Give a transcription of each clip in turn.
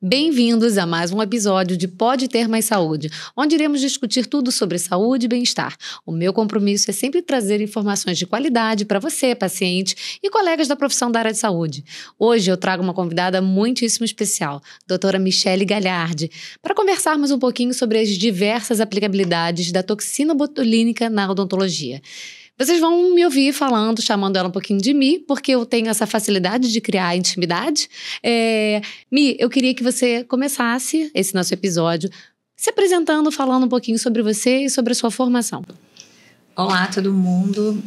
Bem-vindos a mais um episódio de Pode Ter Mais Saúde, onde iremos discutir tudo sobre saúde e bem-estar. O meu compromisso é sempre trazer informações de qualidade para você, paciente e colegas da profissão da área de saúde. Hoje eu trago uma convidada muitíssimo especial, doutora Michele Galhardi, para conversarmos um pouquinho sobre as diversas aplicabilidades da toxina botulínica na odontologia. Vocês vão me ouvir falando, chamando ela um pouquinho de Mi, porque eu tenho essa facilidade de criar intimidade. Mi, eu queria que você começasse esse nosso episódio se apresentando, falando um pouquinho sobre você e sobre a sua formação. Olá, todo mundo.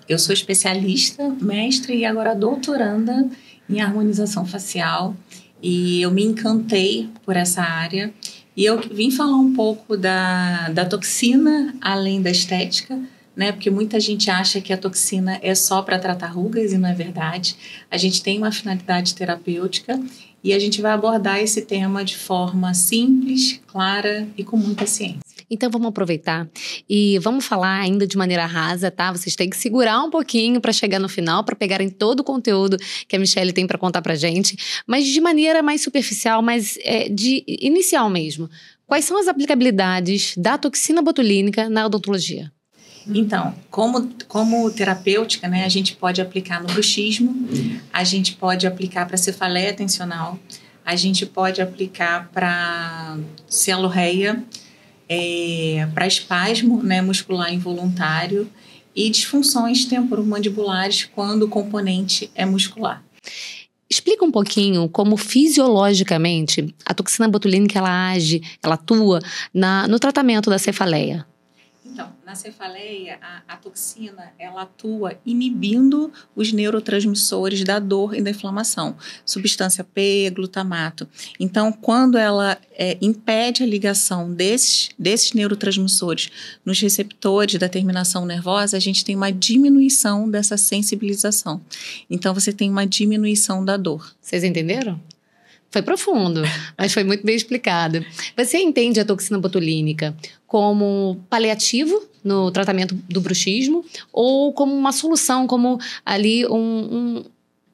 Eu sou especialista, mestre e agora doutoranda em harmonização facial. E eu me encantei por essa área. E eu vim falar um pouco da toxina, além da estética, né? Porque muita gente acha que a toxina é só para tratar rugas e não é verdade. A gente tem uma finalidade terapêutica e a gente vai abordar esse tema de forma simples, clara e com muita ciência. Então vamos aproveitar e vamos falar ainda de maneira rasa, tá? Vocês têm que segurar um pouquinho para chegar no final, para pegarem todo o conteúdo que a Michele tem para contar pra gente, mas de maneira mais superficial, mais de inicial mesmo. Quais são as aplicabilidades da toxina botulínica na odontologia? Então, como terapêutica, né, a gente pode aplicar no bruxismo, a gente pode aplicar para cefaleia tensional, a gente pode aplicar para celorreia, para espasmo, né, muscular involuntário e disfunções temporomandibulares quando o componente é muscular. Explica um pouquinho como fisiologicamente a toxina botulínica ela age, ela atua no tratamento da cefaleia. Então, na cefaleia, a toxina, ela atua inibindo os neurotransmissores da dor e da inflamação, substância P, glutamato. Então, quando ela impede a ligação desses neurotransmissores nos receptores da terminação nervosa, a gente tem uma diminuição dessa sensibilização. Então, você tem uma diminuição da dor. Vocês entenderam? Foi profundo, mas foi muito bem explicado. Você entende a toxina botulínica como paliativo no tratamento do bruxismo ou como uma solução, como ali um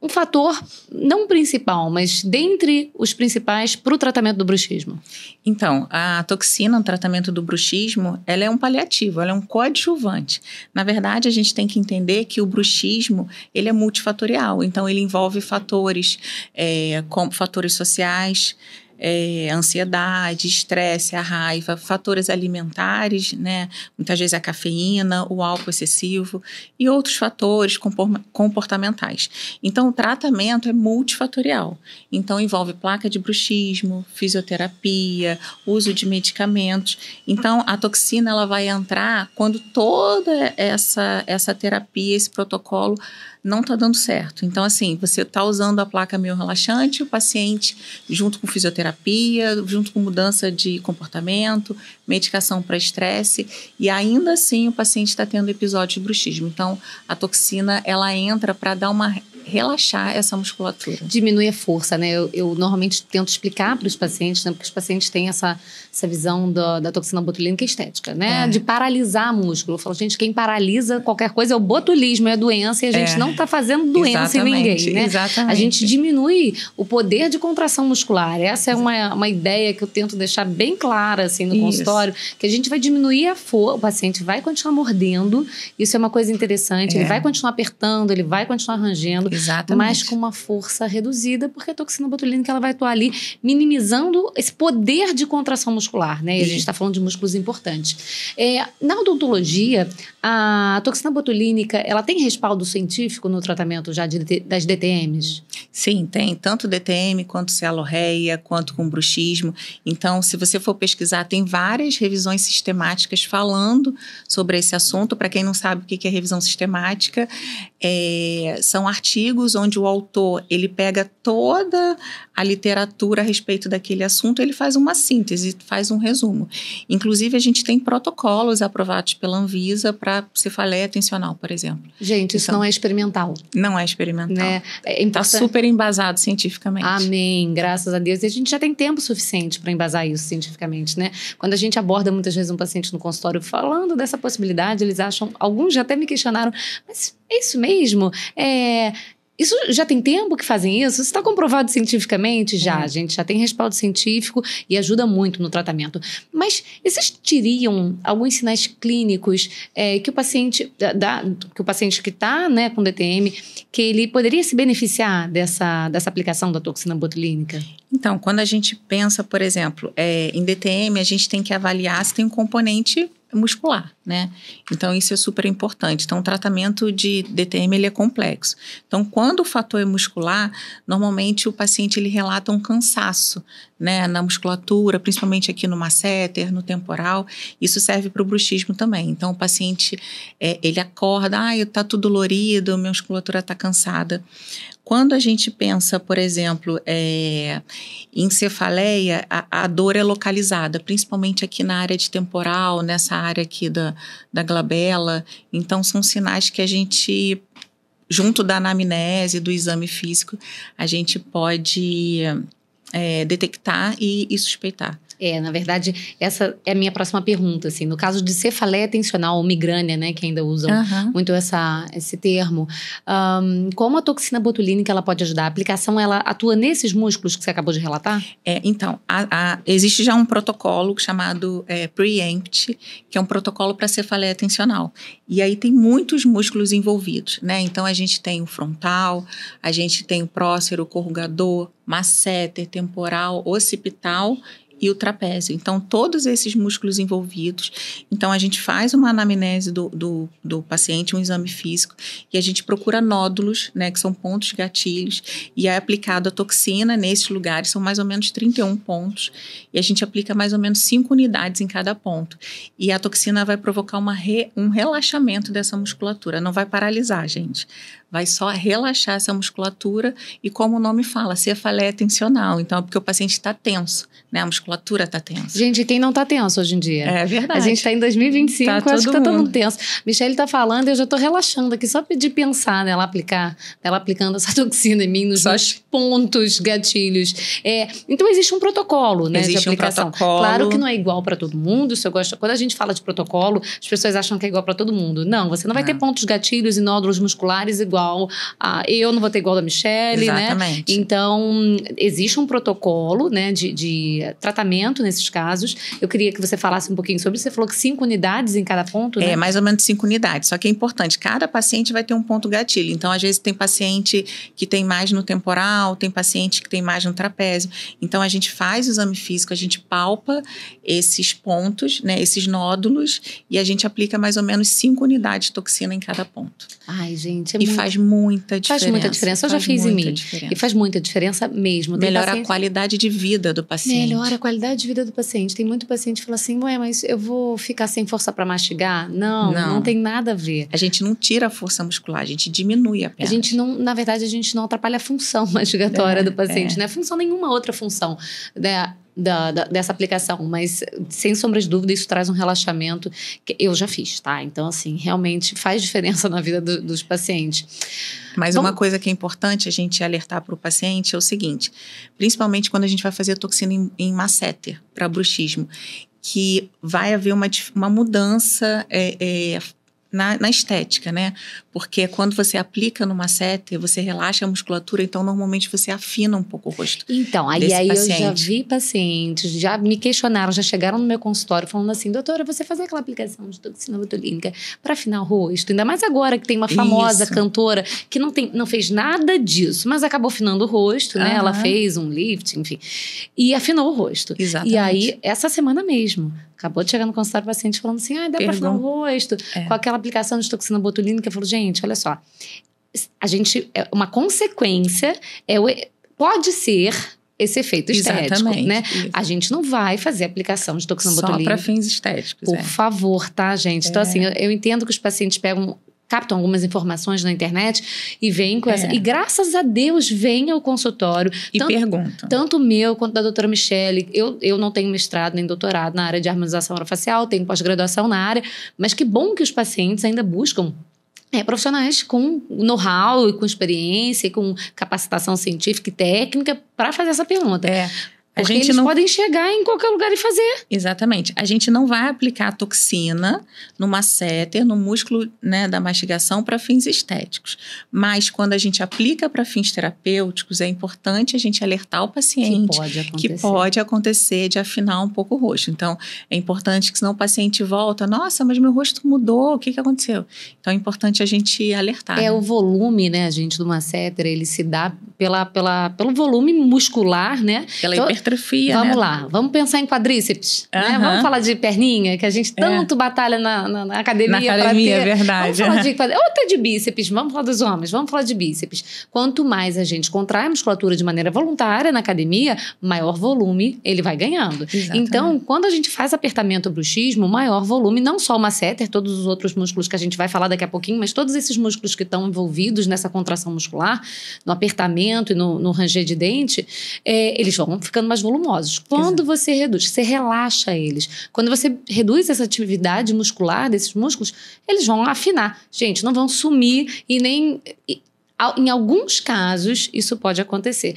fator, não principal, mas dentre os principais para o tratamento do bruxismo? Então, a toxina no tratamento do bruxismo, ela é um paliativo, ela é um coadjuvante. Na verdade, a gente tem que entender que o bruxismo, ele é multifatorial, então ele envolve fatores, como fatores sociais, ansiedade, estresse, a raiva, fatores alimentares, né? Muitas vezes a cafeína, o álcool excessivo e outros fatores comportamentais. Então, o tratamento é multifatorial. Então, envolve placa de bruxismo, fisioterapia, uso de medicamentos. Então, a toxina ela vai entrar quando toda essa terapia, esse protocolo não está dando certo. Então, assim, você está usando a placa miorelaxante, o paciente, junto com fisioterapia, junto com mudança de comportamento, medicação para estresse, e ainda assim o paciente está tendo episódio de bruxismo. Então, a toxina, ela entra para dar uma relaxar essa musculatura. Diminui a força, né? Eu normalmente tento explicar para os pacientes, né? Porque os pacientes têm essa visão da toxina botulínica estética, né? De paralisar músculo. Eu falo, gente, quem paralisa qualquer coisa é o botulismo, é a doença, e a gente não está fazendo doença em ninguém, né? Exatamente. A gente diminui o poder de contração muscular. Essa é uma ideia que eu tento deixar bem clara, assim, no consultório, que a gente vai diminuir a força, o paciente vai continuar mordendo, isso é uma coisa interessante, ele vai continuar apertando, ele vai continuar rangendo, exatamente, mas com uma força reduzida, porque a toxina botulínica ela vai atuar ali minimizando esse poder de contração muscular, né? E a gente está falando de músculos importantes. Na odontologia, a toxina botulínica, ela tem respaldo científico no tratamento já das DTMs? Sim, tem. Tanto DTM, quanto celorreia, quanto com bruxismo. Então, se você for pesquisar, tem várias revisões sistemáticas falando sobre esse assunto. Para quem não sabe o que é revisão sistemática, são artigos onde o autor ele pega toda a literatura a respeito daquele assunto, ele faz uma síntese, faz um resumo. Inclusive, a gente tem protocolos aprovados pela Anvisa para cefaleia tensional, por exemplo. Gente, isso não é experimental. Não é experimental. Né? Está super embasado cientificamente. Amém, graças a Deus. E a gente já tem tempo suficiente para embasar isso cientificamente, né? Quando a gente aborda muitas vezes um paciente no consultório falando dessa possibilidade, eles acham, alguns já até me questionaram, mas é isso mesmo? Isso já tem tempo que fazem isso? Isso está comprovado cientificamente? Já, gente, já tem respaldo científico e ajuda muito no tratamento. Mas existiriam alguns sinais clínicos que o paciente que está, né, com DTM, que ele poderia se beneficiar dessa aplicação da toxina botulínica? Então, quando a gente pensa, por exemplo, em DTM, a gente tem que avaliar se tem um componente muscular, né? Então, isso é super importante. Então, o tratamento de DTM, ele é complexo. Então, quando o fator é muscular, normalmente o paciente, ele relata um cansaço, né? Na musculatura, principalmente aqui no masseter, no temporal. Isso serve para o bruxismo também. Então, o paciente, ele acorda, tá tudo dolorido, minha musculatura está cansada. Quando a gente pensa, por exemplo, em cefaleia, a dor é localizada, principalmente aqui na área de temporal, nessa área aqui da glabela. Então, são sinais que a gente, junto da anamnese, do exame físico, a gente pode detectar e suspeitar. Na verdade, essa é a minha próxima pergunta, assim, no caso de cefaleia tensional ou migrânia, né, que ainda usam muito esse termo, como a toxina botulínica ela pode ajudar? A aplicação, ela atua nesses músculos que você acabou de relatar? Então, existe já um protocolo chamado PREEMPT, que é um protocolo para cefaleia tensional, e aí tem muitos músculos envolvidos, né, então a gente tem o frontal, a gente tem o prócero, o corrugador, masseter, temporal, occipital e o trapézio. Então, todos esses músculos envolvidos. Então, a gente faz uma anamnese do paciente, um exame físico, e a gente procura nódulos, né, que são pontos gatilhos, e é aplicado a toxina nesses lugares, são mais ou menos 31 pontos, e a gente aplica mais ou menos 5 unidades em cada ponto. E a toxina vai provocar um relaxamento dessa musculatura, não vai paralisar, gente. Vai só relaxar essa musculatura e, como o nome fala, cefaleia tensional. Então, é porque o paciente está tenso, né? A musculatura está tensa. Gente, quem não está tenso hoje em dia? É verdade. A gente está em 2025, eu acho que está todo mundo tenso. Michele está falando e eu já estou relaxando aqui, só de pensar nela aplicando essa toxina em mim, nos meus pontos, gatilhos. Então, existe um protocolo, né, de aplicação. Um protocolo. Claro que não é igual para todo mundo. Quando a gente fala de protocolo, as pessoas acham que é igual para todo mundo. Não, você não vai ter pontos, gatilhos e nódulos musculares igual. Eu não vou ter igual da Michele, exatamente, né? Então, existe um protocolo, né, de tratamento nesses casos. Eu queria que você falasse um pouquinho sobre isso. Você falou que 5 unidades em cada ponto, né? Mais ou menos 5 unidades. Só que é importante, cada paciente vai ter um ponto gatilho. Então, às vezes, tem paciente que tem mais no temporal, tem paciente que tem mais no trapézio. Então, a gente faz o exame físico, a gente palpa esses pontos, né, esses nódulos, e a gente aplica mais ou menos 5 unidades de toxina em cada ponto. Ai, gente, faz muita diferença. Faz muita diferença. Eu já fiz em mim. E faz muita diferença mesmo. Melhora a qualidade de vida do paciente. Melhora a qualidade de vida do paciente. Tem muito paciente que fala assim, mas eu vou ficar sem força para mastigar? Não tem nada a ver. A gente não tira a força muscular, a gente diminui apenas. A gente não, na verdade, a gente não atrapalha a função mastigatória do paciente, né? Função nenhuma outra função, né? Dessa aplicação, mas sem sombra de dúvida isso traz um relaxamento que eu já fiz, tá? Então, assim, realmente faz diferença na vida dos pacientes. Mas uma coisa que é importante a gente alertar para o paciente é o seguinte, principalmente quando a gente vai fazer a toxina em masseter para bruxismo, que vai haver uma mudança na estética, né? Porque quando você aplica no masseter, você relaxa a musculatura, então normalmente você afina um pouco o rosto. Então, aí eu já vi pacientes, já me questionaram, já chegaram no meu consultório falando assim, doutora, você faz aquela aplicação de toxina botulínica para afinar o rosto? Ainda mais agora que tem uma famosa cantora que não fez nada disso, mas acabou afinando o rosto, né? Ela fez um lift, enfim, e afinou o rosto. Exatamente. E aí, essa semana mesmo, acabou de chegar no consultório paciente falando assim, dá para afinar o rosto com aquela aplicação de toxina botulínica. Eu falo, gente, olha só, uma consequência pode ser esse efeito estético, né? Isso. A gente não vai fazer aplicação de toxina botulínica. Só para fins estéticos. Por favor, tá, gente? Então, assim, eu entendo que os pacientes captam algumas informações na internet e vêm com essa. E graças a Deus vêm ao consultório. E perguntam. Tanto o meu quanto da doutora Michele. Eu não tenho mestrado nem doutorado na área de harmonização orofacial, tenho pós-graduação na área, mas que bom que os pacientes ainda buscam profissionais com know-how e com experiência e com capacitação científica e técnica para fazer essa pergunta. Porque eles podem chegar em qualquer lugar e fazer. Exatamente. A gente não vai aplicar toxina no masseter, no músculo, né, da mastigação para fins estéticos. Mas quando a gente aplica para fins terapêuticos, é importante a gente alertar o paciente que pode acontecer de afinar um pouco o rosto. Então, é importante que senão o paciente volta, nossa, mas meu rosto mudou, o que aconteceu? Então, é importante a gente alertar. O volume, né, gente, do masseter, ele se dá pelo volume muscular, né? Pela hipertrofia, Vamos lá, vamos pensar em quadríceps, né? Vamos falar de perninha, que a gente tanto batalha na academia. Na academia, é verdade. Vamos falar ou até de bíceps, vamos falar dos homens, vamos falar de bíceps. Quanto mais a gente contrai a musculatura de maneira voluntária na academia, maior volume ele vai ganhando. Exatamente. Então, quando a gente faz apertamento bruxismo, maior volume, não só o masseter, todos os outros músculos que a gente vai falar daqui a pouquinho, mas todos esses músculos que estão envolvidos nessa contração muscular, no apertamento e no ranger de dente, eles vão ficando mais volumosos. Quando você reduz, você relaxa eles. Quando você reduz essa atividade muscular desses músculos, eles vão afinar. Gente, não vão sumir e nem... Em alguns casos, isso pode acontecer.